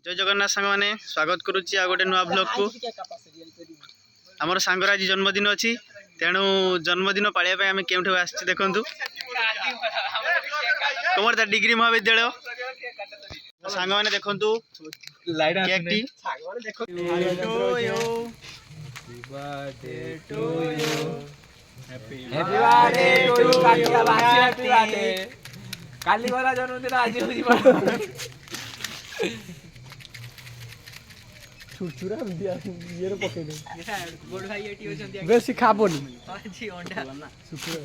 जय जगन्नाथ सांग मैंने स्वागत करुच्ची आ गोटे नुआ ब्लॉग को आमर सांगर आज जन्मदिन अच्छी तेणु जन्मदिन पालिया आम केउठू आसी देखु कमरदा डिग्री महाविद्यालय सांग मैंने देखु काली वाला जन्मदिन आज छुरछुरा दिया ये पके दे गोड भाई एटी होचंती बेसी खाबोनी जी अंडा छुरछुरा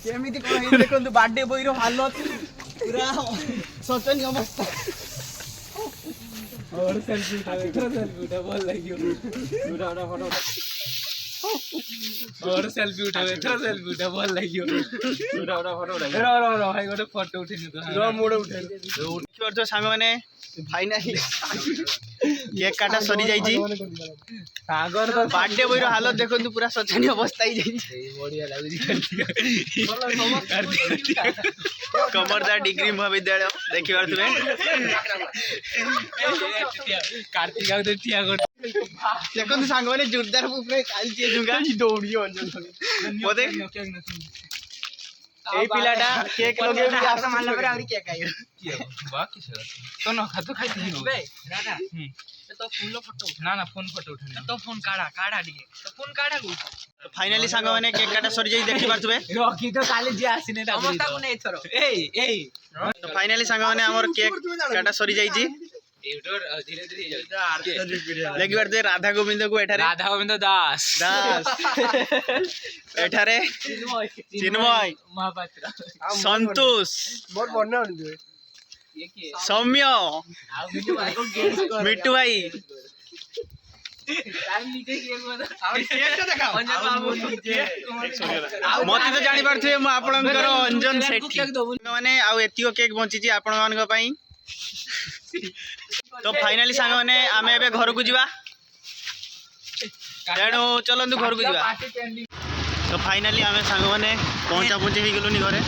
केमिति कोन हे देखंतु बर्थडे बॉय रो हालत पूरा सोचनी अवस्था और सेल्फी उठा बोल लागियो पूरा फोटो और सेल्फी उठावे तो सेल्फी उठा बोल लागियो पूरा फोटो उठा रो भाई गोटे फोटो उठेनी तो रो मोड़ उठे उठ सांग माने फाइनली केक काटा सरी जाई छी सागर तो बर्थडे बॉय रो हालत देखंतु पूरा सोचनी अवस्था ही जाई बढ़िया लागुजी कमरदा डिग्री महाविद्यालय देखि पारथुबे कार्तिक आउ तो टिया कर देखंतु सांग माने जोरदार ऊपर कालची जुगा दौड़ियो अंजन बोदे এই পিলাটা কেক লগে भी आस मानला पर आउरी केक आइयो बाकी से तो न खातो खाइती बे राधा तो फूल फोटो ना ना फोन फोटो उठने तो फोन काढ़ा दिए तो फोन काढ़ा गु तो फाइनली सांग माने केक काटा सरी जाई देखि पारथुबे रॉकी तो काले जे आसीने ता समस्ता को नै थरो ए तो फाइनली सांग माने हमर केक काटा सरी जाई छी धीरे धीरे देखि पारथुबे राधा गोविंद को एठारे राधा गोविंद दास एठारे चिन्मय महापात्र संतोष बहुत बढ़िया होनी ये की सौम्य मिट्टू भाई टाइम नीचे केक बना केक तो देखा अंजन बाबू मते तो जानि पारथुबे म आपनकर अंजन सेठी माने आ एतिको केक बंची छी आपन मानक पई तो फाइनली सांग माने आमे एबे घर को जीवा तेणु चलंतु घर को जीवा तो फाइनली आमे सांग माने पहुंचा पहुंची ही गेलुनी घरे